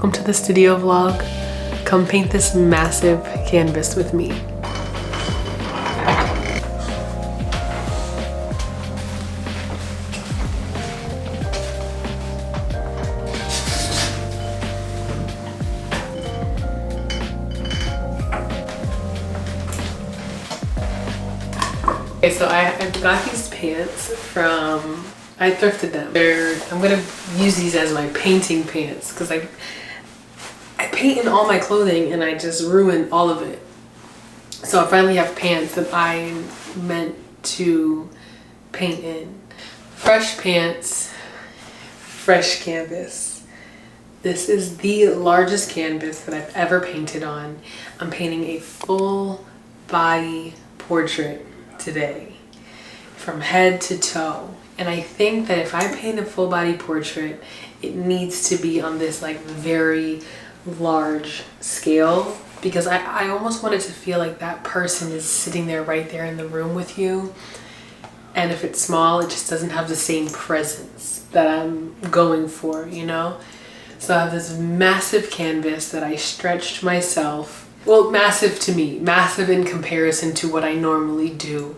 welcome to the studio vlog. Come paint this massive canvas with me. Okay, so I got these pants from, I thrifted them. I'm gonna use these as my painting pants because I paint in all my clothing and I just ruin all of it. So I finally have pants that I meant to paint in. Fresh pants, fresh canvas. This is the largest canvas that I've ever painted on. I'm painting a full body portrait today, from head to toe. And I think that if I paint a full body portrait, it needs to be on this like very large scale, because I almost want it to feel like that person is sitting there right there in the room with you. And if it's small, it just doesn't have the same presence that I'm going for, you know? So I have this massive canvas that I stretched myself. Well, massive to me, massive in comparison to what I normally do,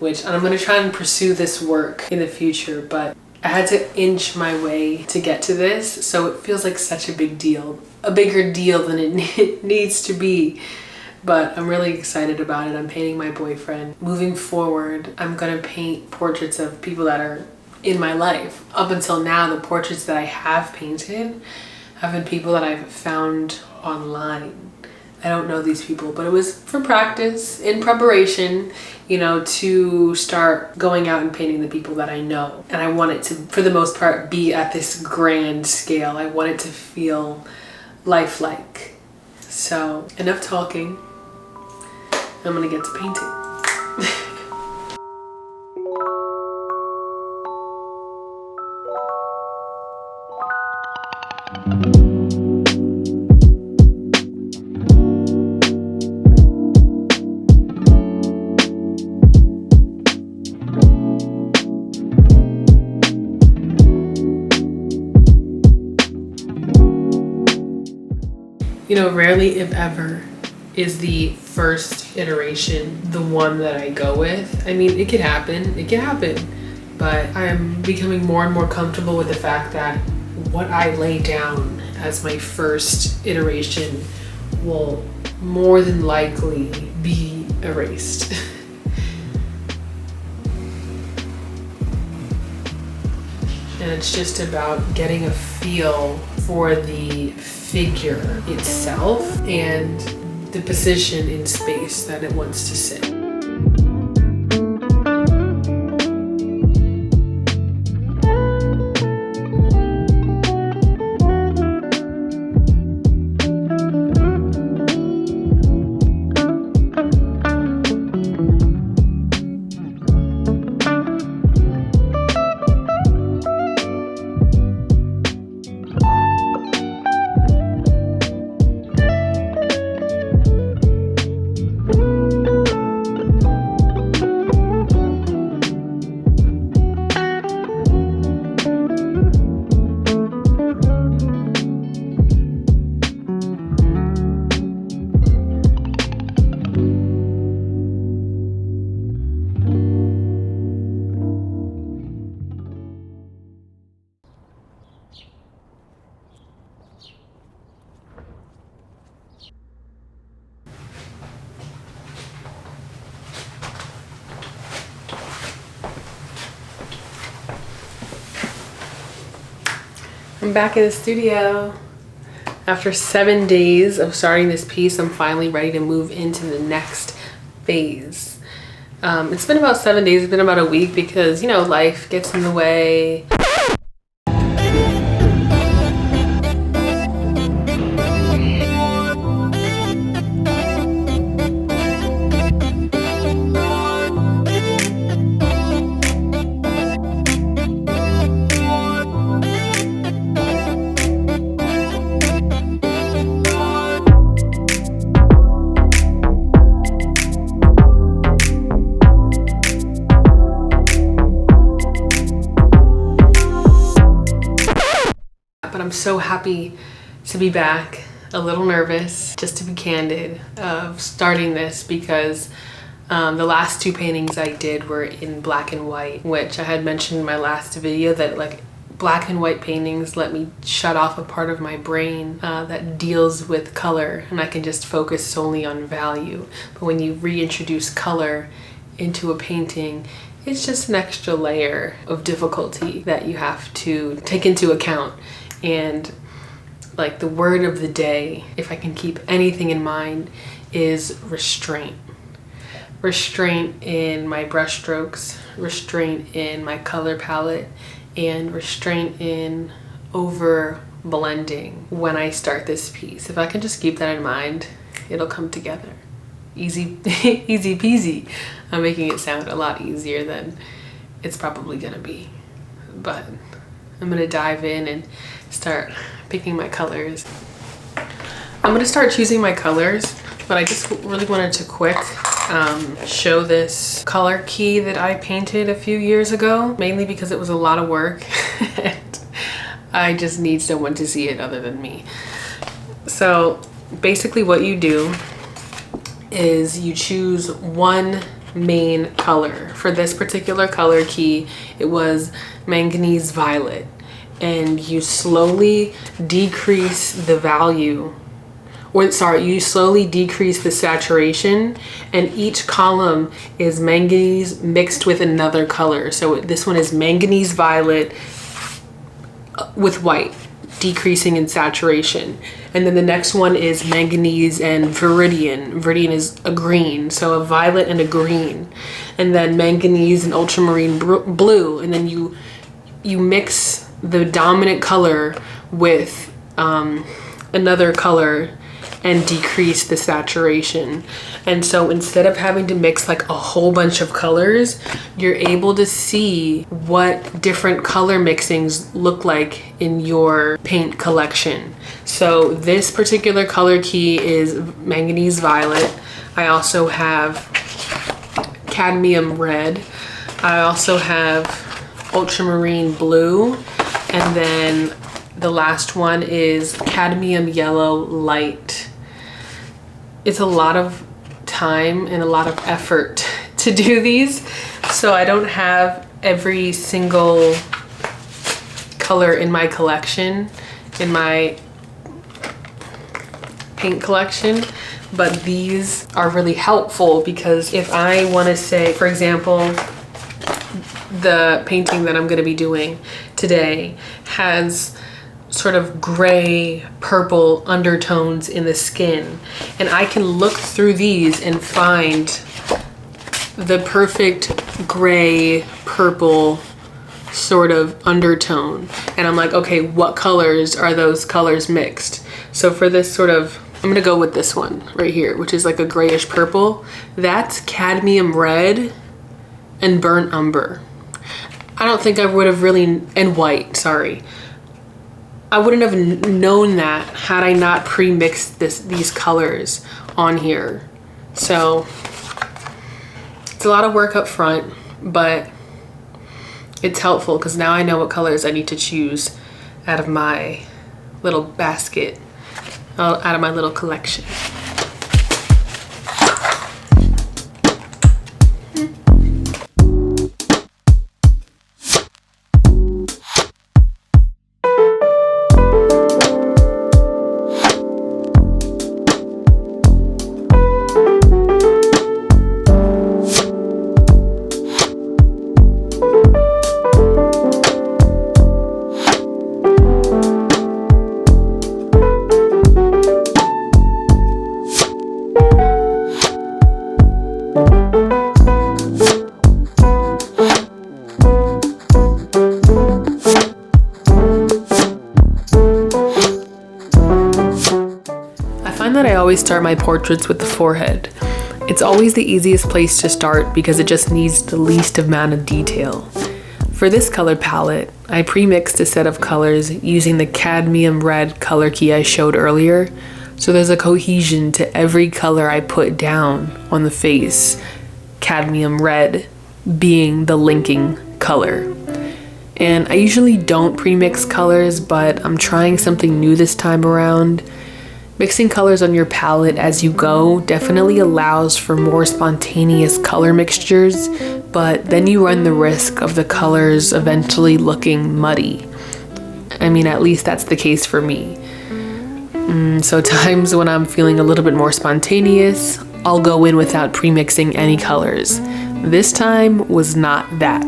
and I'm gonna try and pursue this work in the future, but I had to inch my way to get to this, so it feels like such a big deal, a bigger deal than it needs to be. But I'm really excited about it. I'm painting my boyfriend. Moving forward, I'm gonna paint portraits of people that are in my life. Up until now, the portraits that I have painted have been people that I've found online. I don't know these people, but it was for practice, in preparation, you know, to start going out and painting the people that I know. And I want it to, for the most part, be at this grand scale. I want it to feel lifelike. So, enough talking. I'm gonna get to painting. You know, rarely, if ever, is the first iteration the one that I go with. I mean, it could happen, but I'm becoming more and more comfortable with the fact that what I lay down as my first iteration will more than likely be erased. And it's just about getting a feel for the figure itself and the position in space that it wants to sit. I'm back in the studio. After 7 days of starting this piece, I'm finally ready to move into the next phase. It's been about 7 days, it's been about a week because, you know, life gets in the way. But I'm so happy to be back. A little nervous, just to be candid, of starting this because the last two paintings I did were in black and white, which I had mentioned in my last video that like black and white paintings let me shut off a part of my brain that deals with color, and I can just focus solely on value. But when you reintroduce color into a painting, it's just an extra layer of difficulty that you have to take into account. And like the word of the day, if I can keep anything in mind, is restraint. Restraint in my brush strokes, restraint in my color palette, and restraint in over blending when I start this piece. If I can just keep that in mind, it'll come together. Easy, easy peasy. I'm making it sound a lot easier than it's probably gonna be. But I'm gonna dive in and start picking my colors. I'm gonna start choosing my colors, but I just really wanted to quick show this color key that I painted a few years ago, mainly because it was a lot of work and I just need someone to see it other than me. So basically what you do is you choose one main color. For this particular color key, it was manganese violet, and you slowly decrease the value, or sorry, you slowly decrease the saturation, and each column is manganese mixed with another color. So this one is manganese violet with white, decreasing in saturation. And then the next one is manganese and viridian. Viridian is a green, so a violet and a green. And then manganese and ultramarine blue. And then you mix the dominant color with another color and decrease the saturation. And so instead of having to mix like a whole bunch of colors, you're able to see what different color mixings look like in your paint collection. So this particular color key is manganese violet. I also have cadmium red. I also have ultramarine blue. And then the last one is cadmium yellow light. It's a lot of time and a lot of effort to do these, so I don't have every single color in my collection, in my paint collection, but these are really helpful because if I want to say, for example, the painting that I'm going to be doing today has sort of gray purple undertones in the skin, and I can look through these and find the perfect gray purple sort of undertone, and I'm like, okay, what colors are those colors mixed? So for this sort of, I'm gonna go with this one right here, which is like a grayish purple. That's cadmium red and burnt umber. I don't think I would have really, and white, sorry. I wouldn't have known that had I not pre-mixed these colors on here. So it's a lot of work up front, but it's helpful because now I know what colors I need to choose out of my little basket, out of my little collection. I always start my portraits with the forehead. It's always the easiest place to start because it just needs the least amount of detail. For this color palette, I pre-mixed a set of colors using the cadmium red color key I showed earlier, so there's a cohesion to every color I put down on the face, cadmium red being the linking color. And I usually don't pre-mix colors, but I'm trying something new this time around. Mixing colors on your palette as you go definitely allows for more spontaneous color mixtures, but then you run the risk of the colors eventually looking muddy. I mean, at least that's the case for me. So times when I'm feeling a little bit more spontaneous, I'll go in without pre-mixing any colors. This time was not that.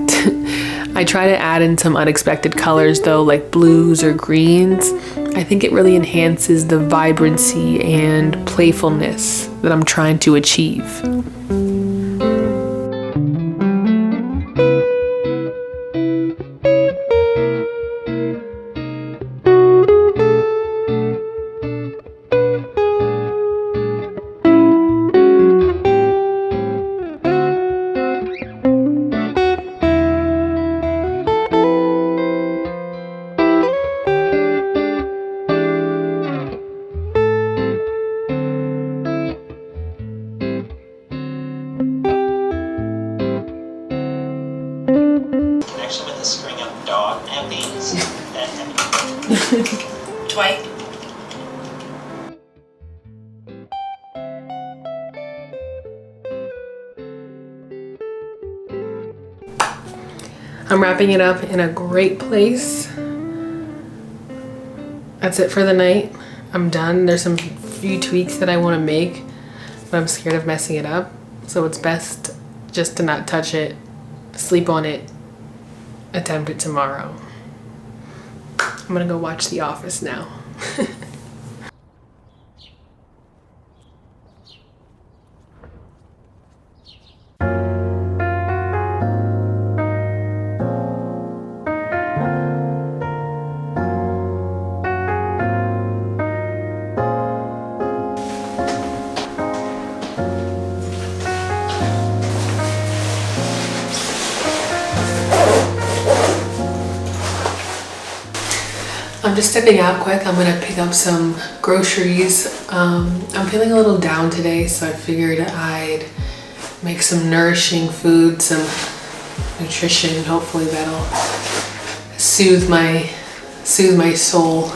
I try to add in some unexpected colors though, like blues or greens. I think it really enhances the vibrancy and playfulness that I'm trying to achieve. With a string of dog nappies. Dwight. I'm wrapping it up in a great place. That's it for the night. I'm done. There's some few tweaks that I want to make, but I'm scared of messing it up. So it's best just to not touch it, sleep on it, attempt it tomorrow. I'm gonna go watch The Office now. I'm just stepping out quick. I'm gonna pick up some groceries. I'm feeling a little down today, so I figured I'd make some nourishing food, some nutrition. Hopefully that'll soothe my soul.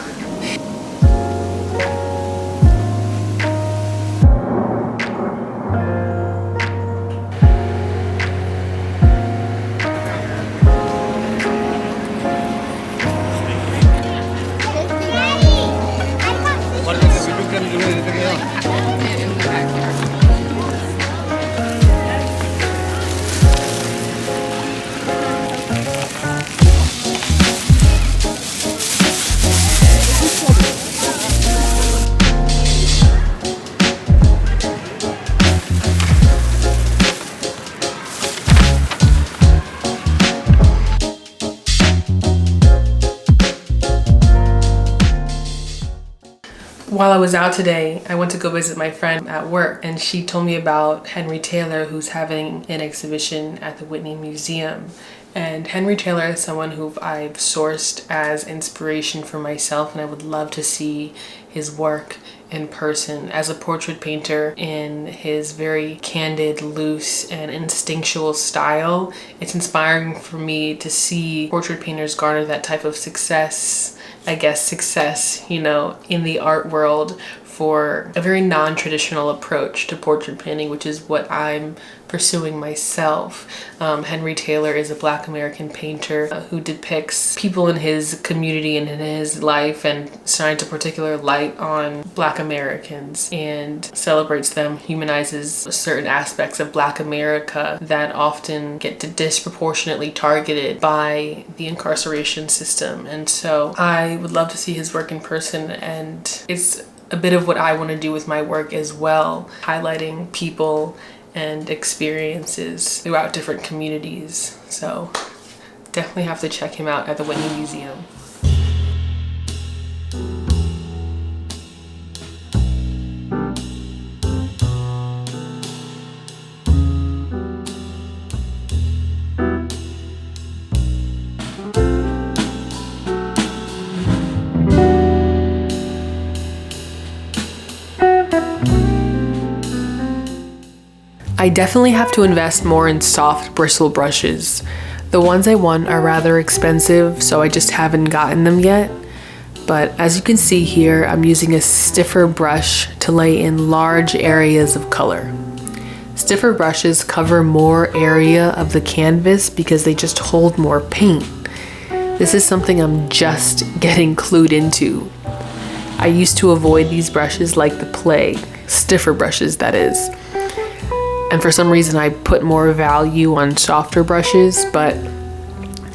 While I was out today, I went to go visit my friend at work, and she told me about Henry Taylor, who's having an exhibition at the Whitney Museum. And Henry Taylor is someone who I've sourced as inspiration for myself, and I would love to see his work in person as a portrait painter in his very candid, loose, and instinctual style. It's inspiring for me to see portrait painters garner that type of success, you know, in the art world for a very non-traditional approach to portrait painting, which is what I'm pursuing myself. Henry Taylor is a Black American painter who depicts people in his community and in his life and shines a particular light on Black Americans and celebrates them, humanizes certain aspects of Black America that often get disproportionately targeted by the incarceration system. And so I would love to see his work in person, and it's a bit of what I want to do with my work as well, highlighting people and experiences throughout different communities. So definitely have to check him out at the Whitney Museum. I definitely have to invest more in soft bristle brushes. The ones I want are rather expensive, so I just haven't gotten them yet. But as you can see here, I'm using a stiffer brush to lay in large areas of color. Stiffer brushes cover more area of the canvas because they just hold more paint. This is something I'm just getting clued into. I used to avoid these brushes like the plague, stiffer brushes that is. And for some reason I put more value on softer brushes, but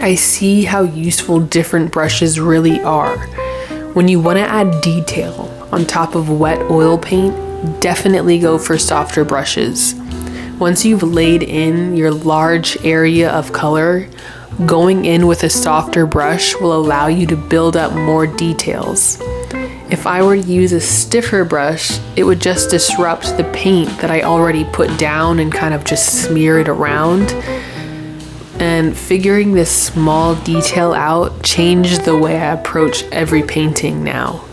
I see how useful different brushes really are. When you want to add detail on top of wet oil paint, definitely go for softer brushes. Once you've laid in your large area of color, going in with a softer brush will allow you to build up more details. If I were to use a stiffer brush, it would just disrupt the paint that I already put down and kind of just smear it around. And figuring this small detail out changed the way I approach every painting now.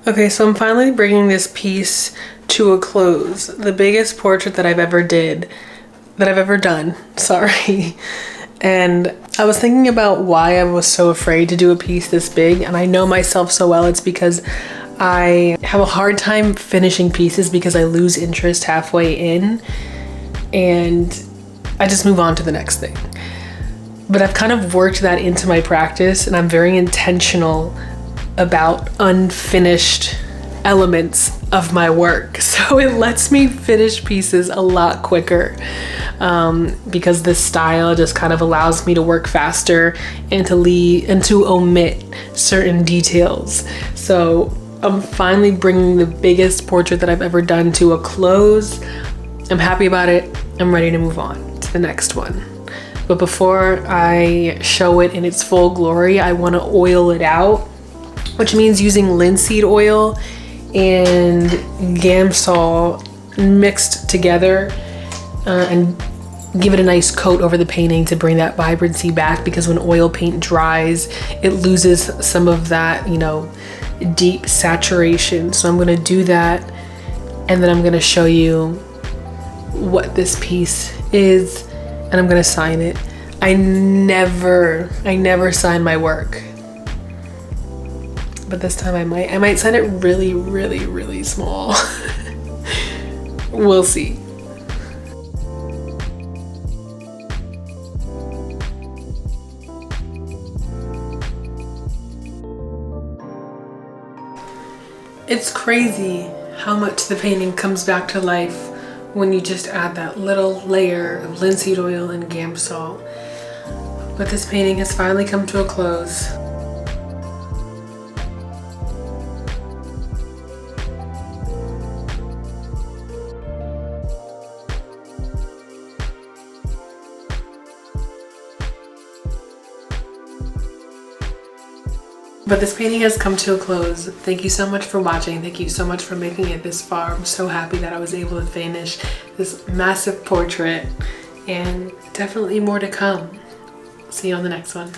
Okay, so I'm finally bringing this piece to a close. The biggest portrait that I've ever done, sorry. And I was thinking about why I was so afraid to do a piece this big, and I know myself so well. It's because I have a hard time finishing pieces because I lose interest halfway in and I just move on to the next thing. But I've kind of worked that into my practice, and I'm very intentional about unfinished elements of my work. So it lets me finish pieces a lot quicker because this style just kind of allows me to work faster and to omit certain details. So I'm finally bringing the biggest portrait that I've ever done to a close. I'm happy about it. I'm ready to move on to the next one. But before I show it in its full glory, I want to oil it out, which means using linseed oil and Gamsol mixed together and give it a nice coat over the painting to bring that vibrancy back, because when oil paint dries, it loses some of that, deep saturation. So I'm gonna do that, and then I'm gonna show you what this piece is, and I'm gonna sign it. I never sign my work. But this time I might sign it really, really, really small. We'll see. It's crazy how much the painting comes back to life when you just add that little layer of linseed oil and Gamsol. But this painting has finally come to a close. But this painting has come to a close. Thank you so much for watching. Thank you so much for making it this far. I'm so happy that I was able to finish this massive portrait, and definitely more to come. See you on the next one.